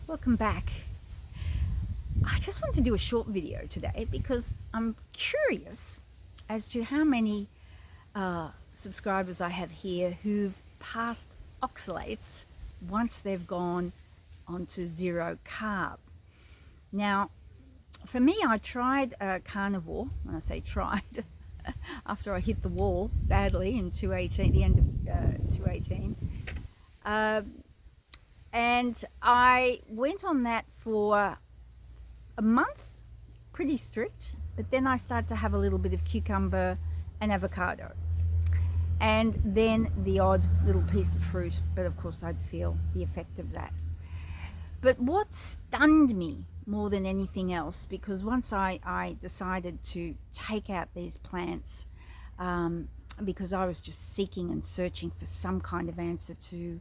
Welcome back. I just want to do a short video today because I'm curious as to how many subscribers I have here who've passed oxalates once they've gone onto zero carb. Now, for me, I tried carnivore. When I say tried, after I hit the wall badly in 2018, the end of 2018. And I went on that for a month, pretty strict, but then I started to have a little bit of cucumber and avocado, and then the odd little piece of fruit, but of course I'd feel the effect of that. But what stunned me more than anything else, because once I decided to take out these plants, because I was just seeking and searching for some kind of answer to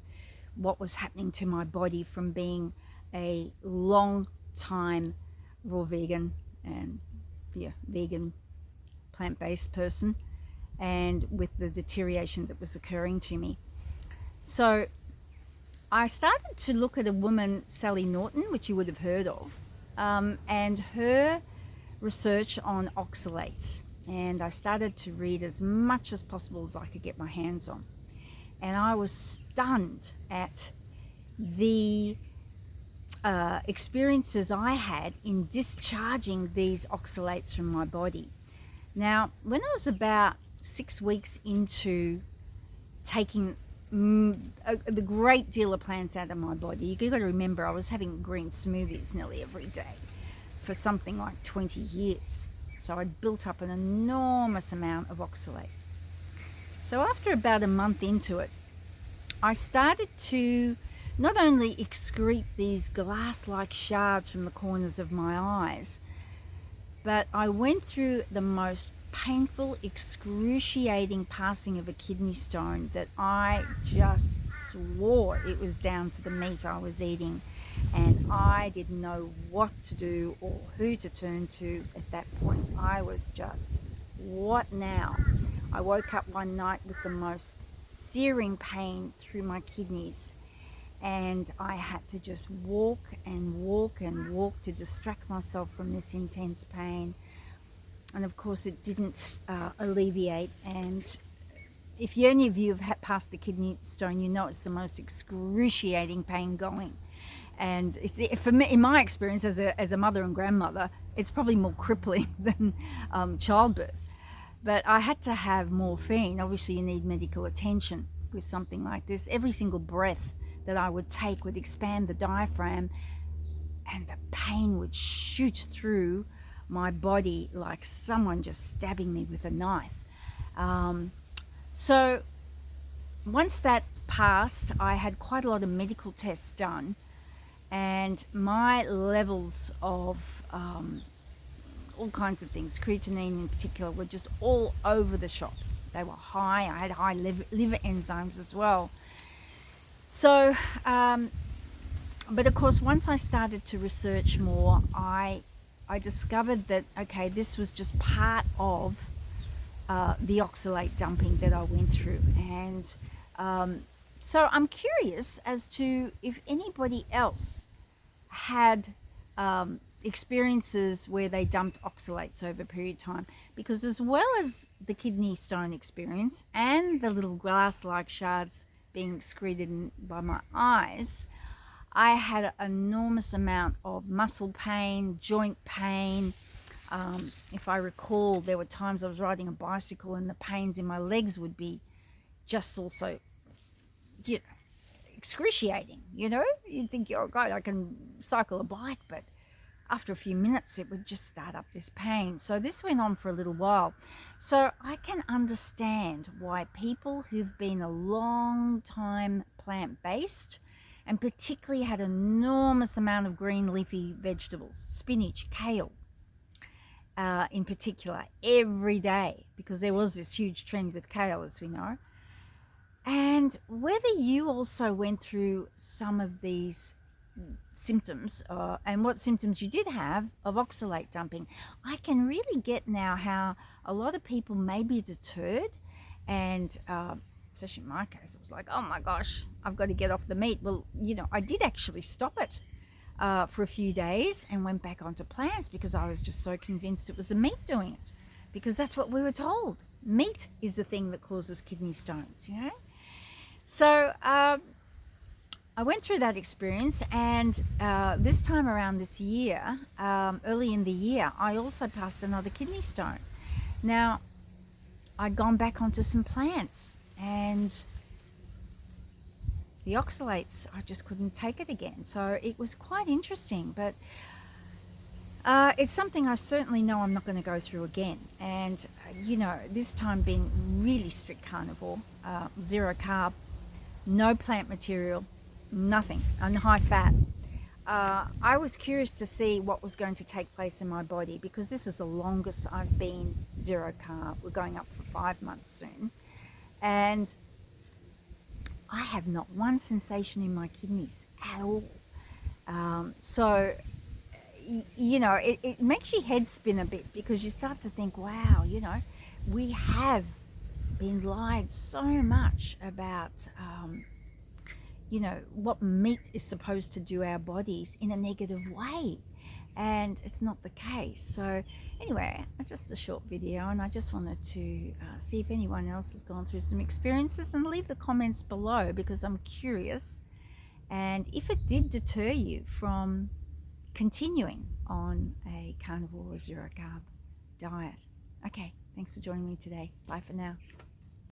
what was happening to my body from being a long time raw vegan and vegan plant-based person, and with the deterioration that was occurring to me. So I started to look at a woman, Sally Norton, which you would have heard of, and her research on oxalates, and I started to read as much as possible as I could get my hands on. And I was stunned at the experiences I had in discharging these oxalates from my body. Now, when I was about 6 weeks into taking the great deal of plants out of my body, you've got to remember I was having green smoothies nearly every day for something like 20 years. So I'd built up an enormous amount of oxalate. So after about a month into it, I started to not only excrete these glass-like shards from the corners of my eyes, but I went through the most painful, excruciating passing of a kidney stone that I just swore it was down to the meat I was eating, and I didn't know what to do or who to turn to at that point. I was just, what now? I woke up one night with the most searing pain through my kidneys, and I had to just walk and walk and walk to distract myself from this intense pain. And of course it didn't alleviate, and if any of you have passed a kidney stone, you know it's the most excruciating pain going. And it's, for me, in my experience as a mother and grandmother, it's probably more crippling than childbirth. But I had to have morphine. Obviously you need medical attention with something like this. Every single breath that I would take would expand the diaphragm, and the pain would shoot through my body like someone just stabbing me with a knife. So once that passed, I had quite a lot of medical tests done, and my levels of all kinds of things, creatinine in particular, were just all over the shop. They were high. I had high liver enzymes as well. So, but of course, once I started to research more, I discovered that, okay, this was just part of the oxalate dumping that I went through. And so I'm curious as to if anybody else had experiences where they dumped oxalates over a period of time, because as well as the kidney stone experience and the little glass-like shards being excreted by my eyes, I had an enormous amount of muscle pain, joint pain. If I recall, there were times I was riding a bicycle and the pains in my legs would be just also, excruciating. You'd think, oh God, I can cycle a bike, but after a few minutes it would just start up this pain. So this went on for a little while. So I can understand why people who've been a long time plant-based, and particularly had an enormous amount of green leafy vegetables, spinach, kale, in particular, every day, because there was this huge trend with kale, as we know. And whether you also went through some of these symptoms, and what symptoms you did have of oxalate dumping, I can really get now how a lot of people may be deterred, and especially in my case, it was like, oh my gosh, I've got to get off the meat. Well, I did actually stop it. for a few days and went back onto plants because I was just so convinced it was the meat doing it, because that's what we were told. Meat is the thing that causes kidney stones, you know. So I went through that experience, and this time around this year, early in the year, I also passed another kidney stone. Now, I'd gone back onto some plants, and the oxalates, I just couldn't take it again. So it was quite interesting, but it's something I certainly know I'm not going to go through again. And, you know, this time being really strict carnivore, zero carb, no plant material, nothing, and high fat. I was curious to see what was going to take place in my body, because this is the longest I've been zero carb. We're going up for 5 months soon. And I have not one sensation in my kidneys at all. So, you know, it makes your head spin a bit, because you start to think, wow, you know, we have been lied so much about, you know, what meat is supposed to do our bodies in a negative way, and it's not the case. So anyway, just a short video, and I just wanted to see if anyone else has gone through some experiences, and leave the comments below, because I'm curious, and if it did deter you from continuing on a carnivore or zero carb diet. Okay, thanks for joining me today. Bye for now.